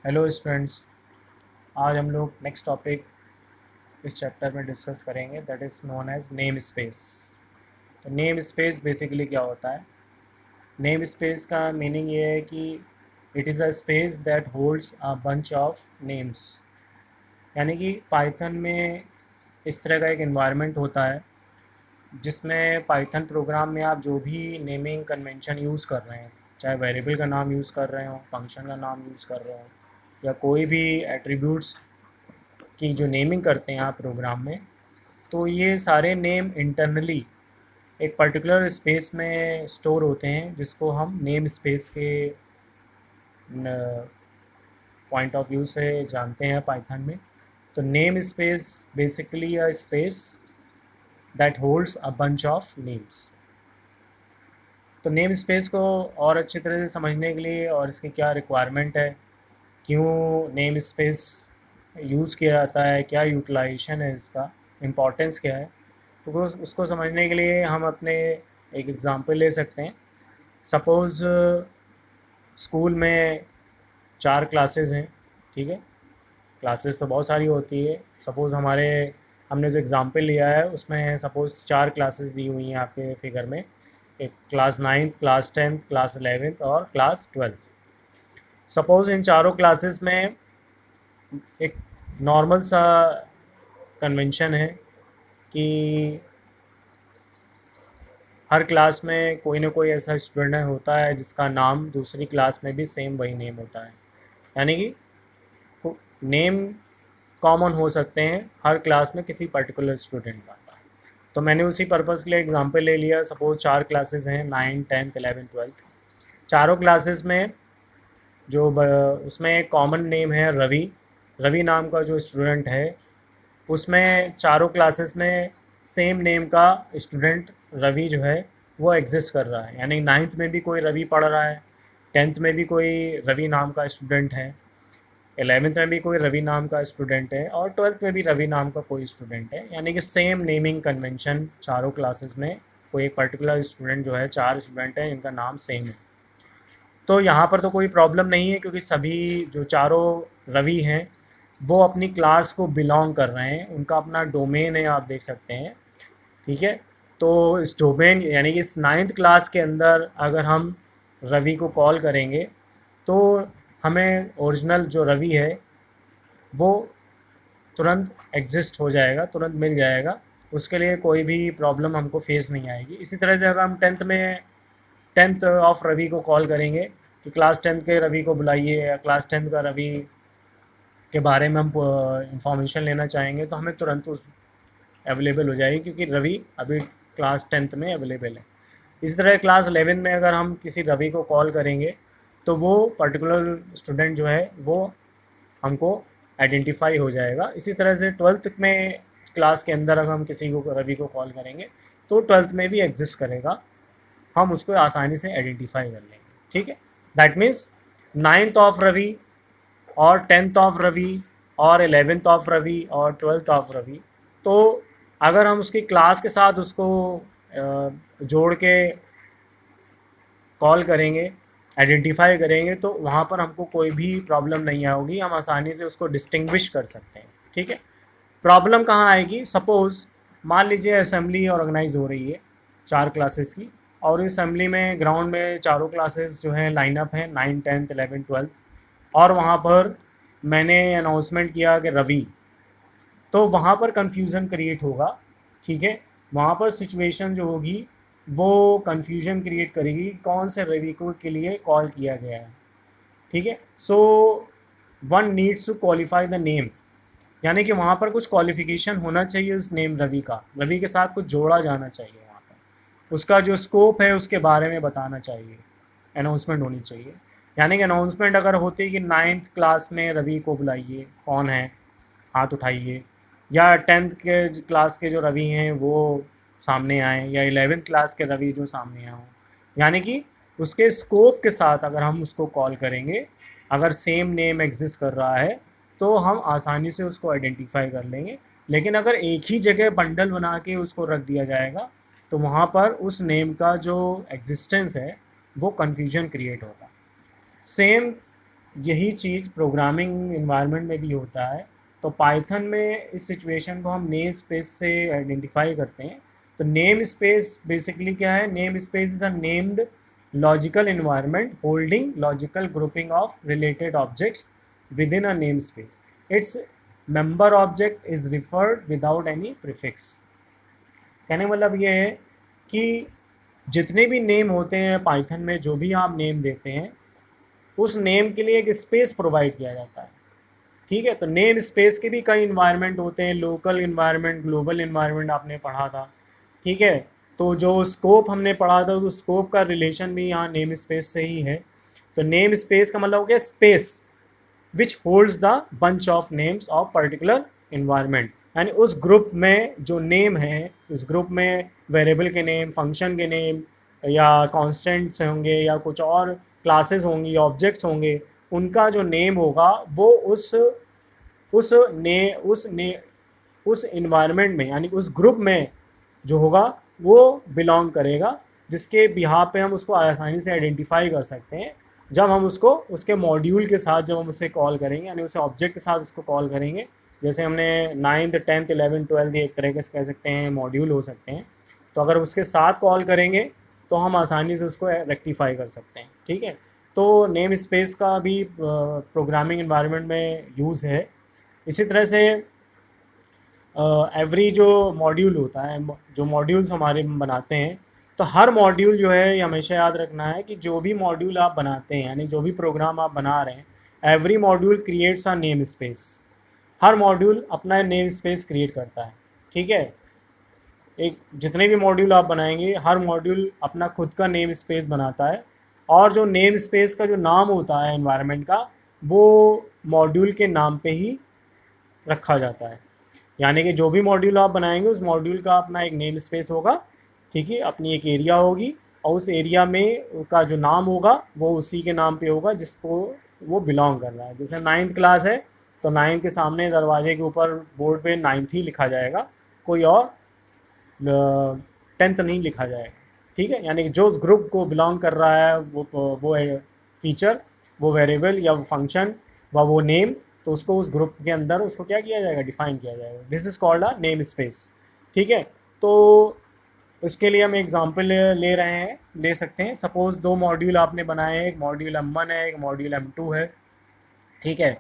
Hello students. आज हम लोग नेक्स्ट टॉपिक इस चैप्टर में डिस्कस करेंगे, that is known as name space. तो नेम स्पेस बेसिकली क्या होता है? नेम स्पेस का मीनिंग ये है कि it is a space that holds a bunch of names. यानी कि पाइथन में इस तरह का एक इन्वायरमेंट होता है जिसमें पाइथन प्रोग्राम में आप जो भी नेमिंग कन्वेंशन यूज़ कर रहे हैं, चाहे वेरिएबल का नाम यूज़ कर रहे हो, फंक्शन का नाम यूज़ कर रहे हो, या कोई भी एट्रीब्यूट्स की जो नेमिंग करते हैं आप प्रोग्राम में, तो ये सारे नेम इंटरनली एक पर्टिकुलर स्पेस में स्टोर होते हैं जिसको हम नेम स्पेस के पॉइंट ऑफ व्यू से जानते हैं पाइथन में। तो name space basically a space that holds a bunch of names. तो नेम स्पेस को और अच्छी तरह से समझने के लिए और इसकी क्या रिक्वायरमेंट है, क्यों नेम स्पेस यूज़ किया जाता है, क्या यूटिलाइजेशन है इसका, इम्पोर्टेंस क्या है, तो उसको समझने के लिए हम अपने एक एग्ज़ाम्पल ले सकते हैं। सपोज़ स्कूल में 4 क्लासेस हैं, ठीक है। क्लासेस तो बहुत सारी होती है। सपोज़ हमने जो एग्ज़ाम्पल लिया है उसमें सपोज़ 4 क्लासेस दी हुई हैं आपके फिगर में। एक class 9th, class 10th, class 11th और क्लास 12th। सपोज़ इन चारों क्लासेस में एक नॉर्मल सा कन्वेंशन है कि हर क्लास में कोई ना कोई ऐसा स्टूडेंट होता है जिसका नाम दूसरी क्लास में भी सेम वही नेम होता है। यानी कि नेम कॉमन हो सकते हैं हर क्लास में किसी पर्टिकुलर स्टूडेंट का। तो मैंने उसी पर्पज़ के लिए एग्जांपल ले लिया। सपोज़ 4 क्लासेस हैं, 9, 10th, 11th, 12th। चारों क्लासेस में उसमें एक कॉमन नेम है रवि। रवि नाम का जो स्टूडेंट है उसमें चारों क्लासेस में सेम नेम का स्टूडेंट रवि जो है वो एग्जिस्ट कर रहा है। यानी 9th में भी कोई रवि पढ़ रहा है, 10th में भी कोई रवि नाम का स्टूडेंट है, 11th में भी कोई रवि नाम का स्टूडेंट है और 12th में भी रवि नाम का कोई स्टूडेंट है। यानी कि सेम नेमिंग कन्वेंशन चारों क्लासेस में कोई एक पर्टिकुलर स्टूडेंट जो है, 4 स्टूडेंट हैं जिनका नाम सेम है। तो यहाँ पर तो कोई प्रॉब्लम नहीं है क्योंकि सभी जो चारों रवि हैं वो अपनी क्लास को बिलोंग कर रहे हैं, उनका अपना डोमेन है, आप देख सकते हैं, ठीक है। तो इस डोमेन यानी कि इस 9th क्लास के अंदर अगर हम रवि को कॉल करेंगे तो हमें ओरिजिनल जो रवि है वो तुरंत एग्जिस्ट हो जाएगा, तुरंत मिल जाएगा। उसके लिए कोई भी प्रॉब्लम हमको फेस नहीं आएगी। इसी तरह से अगर हम 10th ऑफ रवि को कॉल करेंगे कि क्लास 10th के रवि को बुलाइए, या क्लास 10th का रवि के बारे में हम इंफॉर्मेशन लेना चाहेंगे तो हमें तुरंत उस अवेलेबल हो जाएगी क्योंकि रवि अभी क्लास 10th में अवेलेबल है। इसी तरह क्लास 11 में अगर हम किसी रवि को कॉल करेंगे तो वो पर्टिकुलर स्टूडेंट जो है वो हमको आइडेंटिफाई हो जाएगा। इसी तरह से 12th में क्लास के अंदर अगर हम किसी को रवि को कॉल करेंगे तो 12th में भी एग्जिस्ट करेगा, हम उसको आसानी से आइडेंटिफाई कर लेंगे, ठीक है। That means 9th of Ravi और 10th ऑफ रवि और 11th ऑफ रवि और 12th ऑफ रवि, तो अगर हम उसकी क्लास के साथ उसको जोड़ के कॉल करेंगे, आइडेंटिफाई करेंगे, तो वहाँ पर हमको कोई भी प्रॉब्लम नहीं आएगी, हम आसानी से उसको डिस्टिंग्विश कर सकते हैं, ठीक है। प्रॉब्लम कहाँ आएगी? सपोज़ मान लीजिए असेंबली ऑर्गेनाइज हो रही है 4 क्लासेस की, और इस असेंबली में ग्राउंड में चारों क्लासेस जो हैं लाइनअप हैं, 9, 10th, 11th, 12th, और वहाँ पर मैंने अनाउंसमेंट किया कि रवि, तो वहाँ पर कन्फ्यूज़न क्रिएट होगा, ठीक है। वहाँ पर सिचुएशन जो होगी वो कन्फ्यूजन क्रिएट करेगी कौन से रवि को के लिए कॉल किया गया है, ठीक है। So one needs to qualify the name, यानी कि वहाँ पर कुछ क्वालिफिकेशन होना चाहिए उस नेम रवि का, रवि के साथ कुछ जोड़ा जाना चाहिए, वहाँ पर उसका जो स्कोप है उसके बारे में बताना चाहिए, अनाउंसमेंट होनी चाहिए। यानी कि अनाउंसमेंट अगर होती कि 9th क्लास में रवि को बुलाइए, कौन है हाथ उठाइए, या 10th के क्लास के जो रवि हैं वो सामने आए, या 11th क्लास के रवि जो सामने आए हों, यानी कि उसके स्कोप के साथ अगर हम उसको कॉल करेंगे, अगर सेम नेम एग्जिस्ट कर रहा है तो हम आसानी से उसको आइडेंटिफाई कर लेंगे। लेकिन अगर एक ही जगह बंडल बना के उसको रख दिया जाएगा तो वहाँ पर उस नेम का जो एग्जिस्टेंस है वो कन्फ्यूजन क्रिएट होगा। सेम यही चीज़ प्रोग्रामिंग इन्वायरमेंट में भी होता है। तो पाइथन में इस सिचुएशन को हम नेम स्पेस से आइडेंटिफाई करते हैं। तो नेम स्पेस बेसिकली क्या है? Name space is a named logical environment holding logical grouping of related objects with in a name space. Its member object is referred without any prefix. कहने का मतलब ये है कि जितने भी नेम होते हैं पाइथन में, जो भी आप नेम देते हैं, उस नेम के लिए एक स्पेस प्रोवाइड किया जाता है। ठीक है, तो नेम स्पेस के भी कई इन्वायरमेंट होते हैं, लोकल इन्वायरमेंट, ग्लोबल इन्वायरमेंट आपने पढ़ा था। ठीक है, तो जो स्कोप हमने पढ़ा था, तो स्कोप का रिलेशन भी यहाँ नेम स्पेस से ही है। तो नेम स्पेस का मतलब हो गया space which holds the bunch of names of particular environment. यानी उस ग्रुप में जो नेम है, उस ग्रुप में वेरिएबल के नेम, फंक्शन के नेम, या कॉन्स्टेंट्स होंगे, या कुछ और क्लासेस होंगी, ऑब्जेक्ट्स होंगे, उनका जो नेम होगा वो उस इन्वायरमेंट में, यानी उस ग्रुप में जो होगा वो बिलोंग करेगा, जिसके बिहाफ पे हम उसको आसानी से आइडेंटिफाई कर सकते हैं। जब हम उसको उसके मॉड्यूल के साथ जब हम उसे कॉल करेंगे, यानी उसे ऑब्जेक्ट के साथ उसको कॉल करेंगे, जैसे हमने 9th 10th 11th 12th एक तरह से कह सकते हैं मॉड्यूल हो सकते हैं, तो अगर उसके साथ कॉल करेंगे तो हम आसानी से उसको रेक्टिफाई कर सकते हैं। ठीक है, तो नेम स्पेस का भी प्रोग्रामिंग इन्वायरमेंट में यूज़ है। इसी तरह से एवरी जो मॉड्यूल होता है, जो मॉड्यूल्स हमारे बनाते हैं, तो हर मॉड्यूल जो है, ये हमेशा याद रखना है कि जो भी मॉड्यूल आप बनाते हैं, यानी जो भी प्रोग्राम आप बना रहे हैं, every module creates a name space. Her module अपना नेम स्पेस क्रिएट करता है। ठीक है, एक जितने भी मॉड्यूल आप बनाएंगे, हर मॉड्यूल अपना खुद का नेम स्पेस बनाता है, और जो नेम स्पेस का जो नाम होता है एनवायरनमेंट का, वो मॉड्यूल के नाम पे ही रखा जाता है। यानी कि जो भी मॉड्यूल आप बनाएंगे, उस मॉड्यूल का अपना एक नेम स्पेस होगा। ठीक है, अपनी एक एरिया होगी, और उस एरिया में का जो नाम होगा वो उसी के नाम पे होगा जिसको वो बिलोंग कर रहा है। जैसे 9th क्लास है, तो 9 के सामने दरवाजे के ऊपर बोर्ड पे 9th ही लिखा जाएगा, कोई और 10th नहीं लिखा जाएगा। ठीक है, यानी कि जो ग्रुप को बिलोंग कर रहा है वो फीचर, वो वेरिएबल या वो फंक्शन व वो नेम, तो उसको उस ग्रुप के अंदर उसको क्या किया जाएगा? डिफाइन किया जाएगा। This is called a name space. ठीक है, तो इसके लिए हम एग्जांपल ले रहे हैं, ले सकते हैं। सपोज़ दो मॉड्यूल आपने बनाए हैं, एक मॉड्यूल M1 है, एक मॉड्यूल M2 है। ठीक है,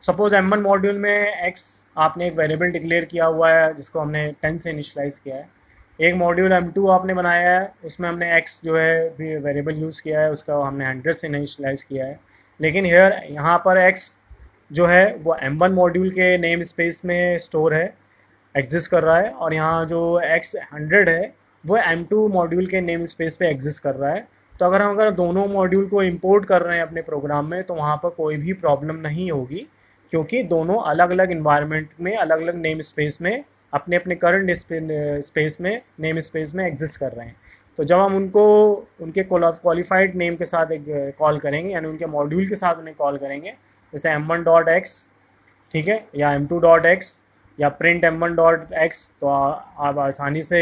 सपोज़ M1 मॉड्यूल में x आपने एक वेरिएबल डिक्लेयर किया हुआ है, जिसको हमने 10 से इनिशलाइज किया है। एक मॉड्यूल M2 आपने बनाया है, उसमें हमने x जो है वेरिएबल यूज़ किया है, उसका हमने 100 से इनिशलाइज किया है। लेकिन यहाँ पर x जो है वो M1 मॉड्यूल के नेम स्पेस में स्टोर है, एग्जिस्ट कर रहा है, और यहाँ जो x 100 है वो M2 मॉड्यूल के नेम स्पेस पे एग्जिस्ट कर रहा है। तो अगर दोनों मॉड्यूल को इंपोर्ट कर रहे हैं अपने प्रोग्राम में, तो वहाँ पर कोई भी प्रॉब्लम नहीं होगी, क्योंकि दोनों अलग अलग इन्वायरमेंट में, अलग अलग नेम स्पेस में, अपने अपने करंट स्पेस में, नेम स्पेस में एग्जिस्ट कर रहे हैं। तो जब हम उनको उनके क्वालिफाइड नेम के साथ एक कॉल करेंगे, यानी उनके मॉड्यूल के साथ उन्हें कॉल करेंगे, जैसे m1.x, ठीक है, या m2.x, या प्रिंट m1.x, तो आप आसानी से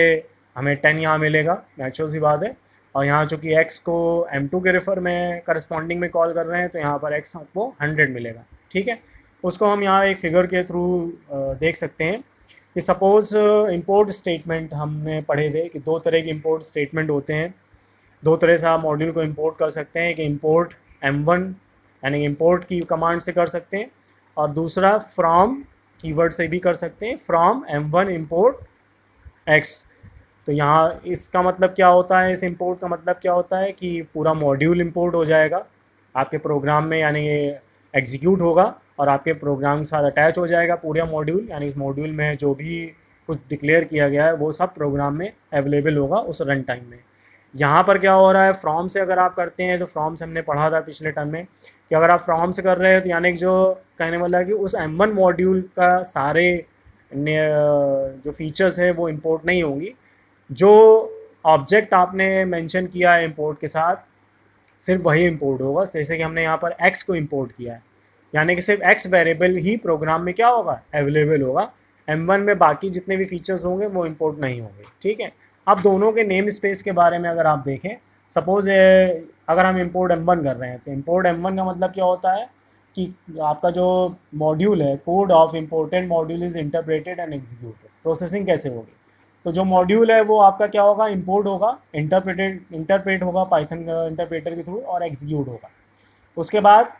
हमें 10 यहाँ मिलेगा, नेचुरल सी बात है। और यहाँ चूँकि x को m2 के रेफर में करस्पॉन्डिंग में कॉल कर रहे हैं, तो यहाँ पर x आपको 100 मिलेगा। ठीक है, उसको हम यहाँ एक फिगर के थ्रू देख सकते हैं कि सपोज़ इंपोर्ट स्टेटमेंट हमने पढ़े थे कि दो तरह के इंपोर्ट स्टेटमेंट होते हैं। दो तरह से आप मॉड्यूल को इंपोर्ट कर सकते हैं, कि इंपोर्ट M1 यानी इंपोर्ट की कमांड से कर सकते हैं, और दूसरा फ्रॉम कीवर्ड से भी कर सकते हैं, फ्रॉम M1 इंपोर्ट x। तो यहाँ इसका मतलब क्या होता है, इस इंपोर्ट का मतलब क्या होता है कि पूरा मॉड्यूल इंपोर्ट हो जाएगा आपके प्रोग्राम में, यानी ये एग्जीक्यूट होगा और आपके प्रोग्राम के साथ अटैच हो जाएगा पूरा मॉड्यूल। यानी इस मॉड्यूल में जो भी कुछ डिक्लेयर किया गया है वो सब प्रोग्राम में अवेलेबल होगा उस रन टाइम में। यहाँ पर क्या हो रहा है, फ्रॉम से अगर आप करते हैं, तो फ्रॉम से हमने पढ़ा था पिछले टर्म में कि अगर आप फ्रॉम से कर रहे हैं, तो यानी कि जो कहने वाला है कि उस M1 मॉड्यूल का सारे जो फीचर्स हैं वो इंपोर्ट नहीं होंगी। जो ऑब्जेक्ट आपने मेंशन किया है इंपोर्ट के साथ, सिर्फ वही इंपोर्ट होगा। जैसे कि हमने यहाँ पर x को इंपोर्ट किया है, यानी कि सिर्फ x वेरिएबल ही प्रोग्राम में क्या होगा, अवेलेबल होगा। M1 में बाकी जितने भी फीचर्स होंगे वो इंपोर्ट नहीं होंगे। ठीक है, अब दोनों के नेम स्पेस के बारे में अगर आप देखें, सपोज़ अगर हम इंपोर्ट M1 कर रहे हैं, तो इंपोर्ट M1 का मतलब क्या होता है, कि आपका जो मॉड्यूल है, code of important module is interpreted and executed, processing कैसे होगी। तो जो मॉड्यूल है वो आपका क्या होगा, इंपोर्ट होगा, इंटरप्रेट होगा पाइथन इंटरप्रेटर के थ्रू और एग्जीक्यूट होगा। उसके बाद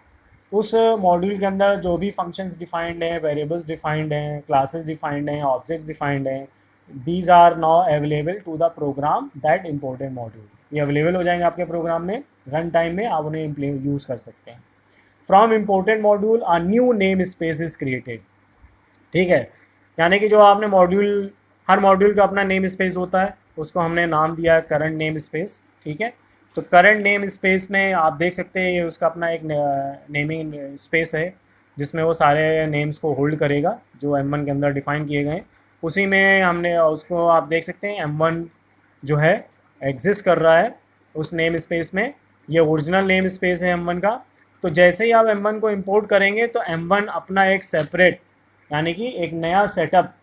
उस मॉड्यूल के अंदर जो भी फंक्शंस डिफाइंड हैं, वेरिएबल्स डिफाइंड हैं, क्लासेस डिफाइंड हैं, ऑब्जेक्ट्स डिफाइंड हैं, these are now available to the program that important module, ये अवेलेबल हो जाएंगे आपके प्रोग्राम में, रन टाइम में आप उन्हें यूज़ कर सकते हैं। From important module a new name space is created, ठीक है, यानी कि जो आपने मॉड्यूल, हर मॉड्यूल का अपना नेम स्पेस होता है, उसको हमने नाम दिया है करंट नेम स्पेस, ठीक है। तो करंट नेम स्पेस में आप देख सकते हैं ये उसका अपना एक नेमिंग स्पेस है जिसमें वो सारे नेम्स को होल्ड करेगा जो M1 के अंदर डिफाइन किए गए हैं। उसी में हमने उसको आप देख सकते हैं M1 जो है एग्जिस्ट कर रहा है उस नेम स्पेस में, ये ओरिजिनल नेम स्पेस है M1 का। तो जैसे ही आप M1 को इंपोर्ट करेंगे तो M1 अपना एक सेपरेट, यानी कि एक नया सेटअप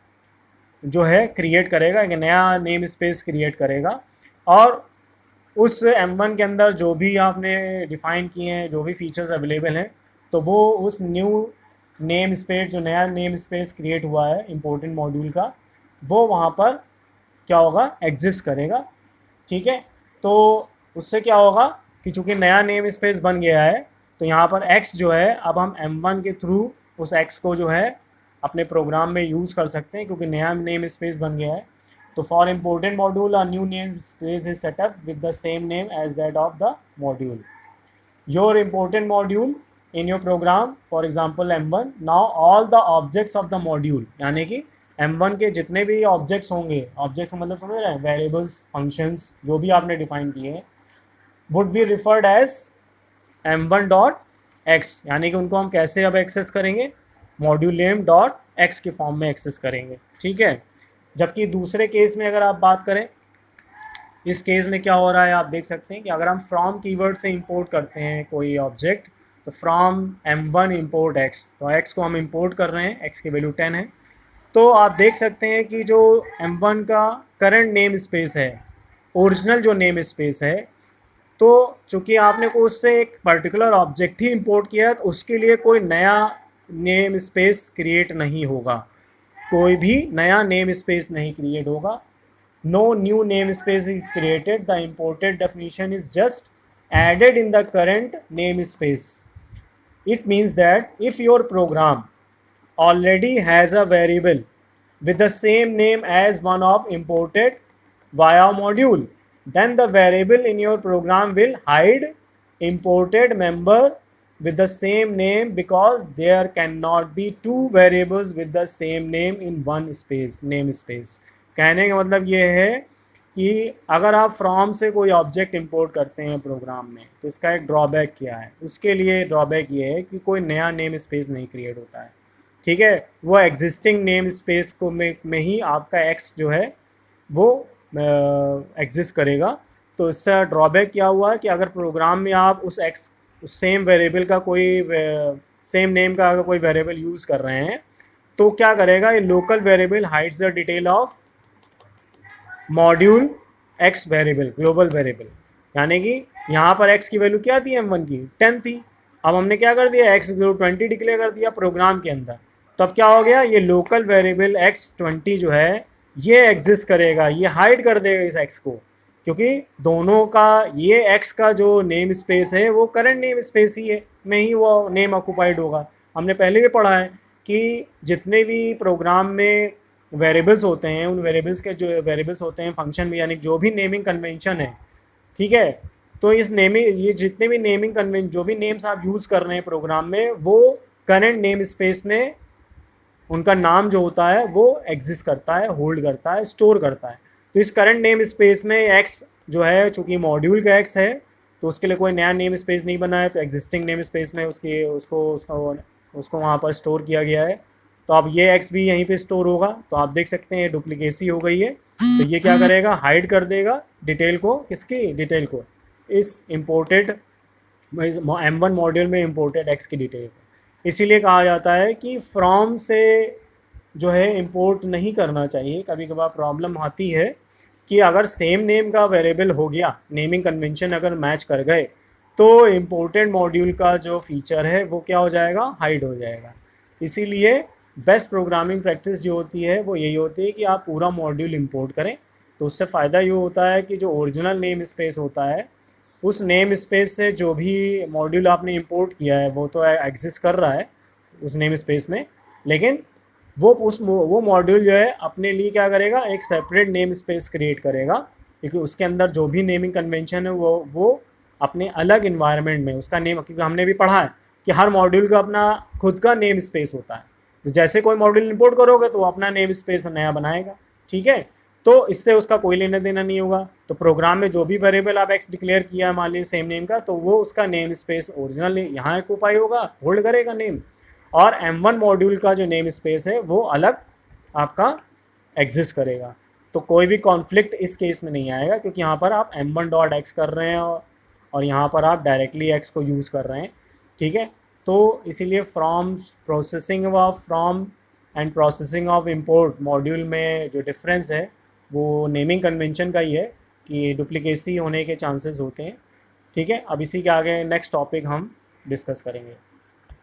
जो है क्रिएट करेगा, एक नया नेम स्पेस क्रिएट करेगा, और उस M1 के अंदर जो भी आपने डिफ़ाइन किए हैं, जो भी फीचर्स अवेलेबल हैं, तो वो उस न्यू नेम स्पेस, जो नया नेम स्पेस क्रिएट हुआ है इम्पोर्टेंट मॉड्यूल का, वो वहाँ पर क्या होगा, एग्जिस्ट करेगा, ठीक है। तो उससे क्या होगा कि चूँकि नया नेम स्पेस बन गया है तो यहाँ पर x जो है अब हम M1 के थ्रू उस x को जो है अपने प्रोग्राम में यूज़ कर सकते हैं क्योंकि नया नेम स्पेस बन गया है। तो for important module a new name space is set up with the same name as that of the module. Your important module in your program for example M1, now all the objects of the module, यानी कि M1 के जितने भी objects होंगे, objects मतलब समझ रहे हैं, वेरिएबल्स, फंक्शंस जो भी आपने डिफाइन किए हैं, would be referred as M1.x, यानी कि उनको हम कैसे अब एक्सेस करेंगे, मॉड्यूल नेम डॉट एक्स के फॉर्म में एक्सेस करेंगे, ठीक है। जबकि दूसरे केस में अगर आप बात करें, इस केस में क्या हो रहा है आप देख सकते हैं कि अगर हम फ्रॉम कीवर्ड से इंपोर्ट करते हैं कोई ऑब्जेक्ट, तो फ्रॉम M1 इंपोर्ट x, तो x को हम इंपोर्ट कर रहे हैं, x की वैल्यू 10 है। तो आप देख सकते हैं कि जो M1 का करंट नेम स्पेस है, ओरिजिनल जो नेम स्पेस है, तो चूँकि आपने को उससे एक पर्टिकुलर ऑब्जेक्ट ही इंपोर्ट किया है तो उसके लिए कोई नया नेम स्पेस क्रिएट नहीं होगा, कोई भी नया नेम स्पेस नहीं क्रिएट होगा। No new name space is created, the imported definition is just added in the current namespace. It means that if your program already has a variable with the same name as one of imported via module, then the variable in your program will hide imported member with the same name because there cannot be two variables with the same name in one space, namespace. कहने का मतलब ये है कि अगर आप from से कोई ऑब्जेक्ट इंपोर्ट करते हैं प्रोग्राम में तो इसका एक ड्रॉबैक क्या है, उसके लिए ड्रॉबैक ये है कि कोई नया नेम स्पेस नहीं क्रिएट होता है, ठीक है। वो एग्जिस्टिंग नेम स्पेस को में ही आपका एक्स जो है वो एग्जिस्ट करेगा। तो इससे ड्रॉबैक क्या हुआ कि अगर प्रोग्राम में आप उस एक्स, उस सेम वेरिएबल का कोई सेम नेम का अगर कोई वेरिएबल यूज़ कर रहे हैं तो क्या करेगा, ये local variable hides the detail of module X variable, global variable, यानी कि यहाँ पर एक्स की वैल्यू क्या थी M1 की 10 थी, अब हमने क्या कर दिया एक्स 20 डिक्लेयर कर दिया प्रोग्राम के अंदर। तो अब क्या हो गया, ये लोकल वेरिएबल x20 जो है ये एग्जिस्ट करेगा, ये हाइड कर देगा इस x को, क्योंकि दोनों का ये x का जो नेम स्पेस है वो करंट नेम स्पेस ही है में ही वो नेम ऑक्यूपाइड होगा। हमने पहले भी पढ़ा है कि जितने भी प्रोग्राम में वेरिएबल्स होते हैं, उन वेरिएबल्स के जो वेरिएबल्स होते हैं फंक्शन में, यानी जो भी नेमिंग कन्वेंशन है, ठीक है, तो इस नेमिंग, ये जितने भी नेमिंग कन्वेंशन, जो भी नेम्स आप यूज़ कर रहे हैं प्रोग्राम में, वो करंट नेम स्पेस में उनका नाम जो होता है वो एग्जिस्ट करता है, होल्ड करता है, स्टोर करता है। तो इस करंट नेम स्पेस में एक्स जो है, चूँकि मॉड्यूल का एक्स है तो उसके लिए कोई नया नेम स्पेस नहीं बना है, तो एग्जिस्टिंग नेम स्पेस में उसको वहाँ पर स्टोर किया गया है। तो अब ये एक्स भी यहीं पे स्टोर होगा, तो आप देख सकते हैं डुप्लीकेसी हो गई है। तो ये क्या करेगा, हाइड कर देगा डिटेल को, किसकी डिटेल को, इस इम्पोर्टेड M1 मॉड्यूल में इम्पोर्टेड एक्स की डिटेल को। इसीलिए कहा जाता है कि फ्रॉम से जो है इंपोर्ट नहीं करना चाहिए। कभी कभार प्रॉब्लम आती है कि अगर सेम नेम का वेरिएबल हो गया, नेमिंग कन्वेंशन अगर मैच कर गए, तो इम्पोर्टेड मॉड्यूल का जो फीचर है वो क्या हो जाएगा, हाइड हो जाएगा। इसीलिए बेस्ट प्रोग्रामिंग प्रैक्टिस जो होती है वो यही होती है कि आप पूरा मॉड्यूल इंपोर्ट करें। तो उससे फ़ायदा ये होता है कि जो ओरिजिनल नेम स्पेस होता है उस नेम स्पेस से जो भी मॉड्यूल आपने इंपोर्ट किया है वो तो एग्जिस्ट कर रहा है उस नेम स्पेस में, लेकिन वो मॉड्यूल जो है अपने लिए क्या करेगा, एक सेपरेट नेम स्पेस क्रिएट करेगा, क्योंकि उसके अंदर जो भी नेमिंग कन्वेंशन है वो अपने अलग इन्वायरमेंट में उसका नेम, क्योंकि हमने भी पढ़ा है कि हर मॉड्यूल का अपना खुद का नेम स्पेस होता है। तो जैसे कोई मॉड्यूल इंपोर्ट करोगे तो वो अपना नेम स्पेस नया बनाएगा, ठीक है। तो इससे उसका कोई लेना देना नहीं होगा। तो प्रोग्राम में जो भी वेरिएबल आप एक्स डिक्लेयर किया है मान लीजिए सेम नेम का, तो वो उसका नेम स्पेस ओरिजिनल यहाँ ऑक्यूपाई होगा, होल्ड करेगा नेम, और M1 मॉड्यूल का जो नेम स्पेस है वो अलग आपका एग्जिस्ट करेगा। तो कोई भी कॉन्फ्लिक्ट इस केस में नहीं आएगा, क्योंकि यहाँ पर आप m1.x कर रहे हैं और यहाँ पर आप डायरेक्टली x को यूज़ कर रहे हैं, ठीक है। तो इसीलिए from processing and processing of import module में जो डिफरेंस है वो नेमिंग कन्वेंशन का ही है कि डुप्लीकेसी होने के चांसेस होते हैं, ठीक है। अब इसी के आगे नेक्स्ट टॉपिक हम डिस्कस करेंगे।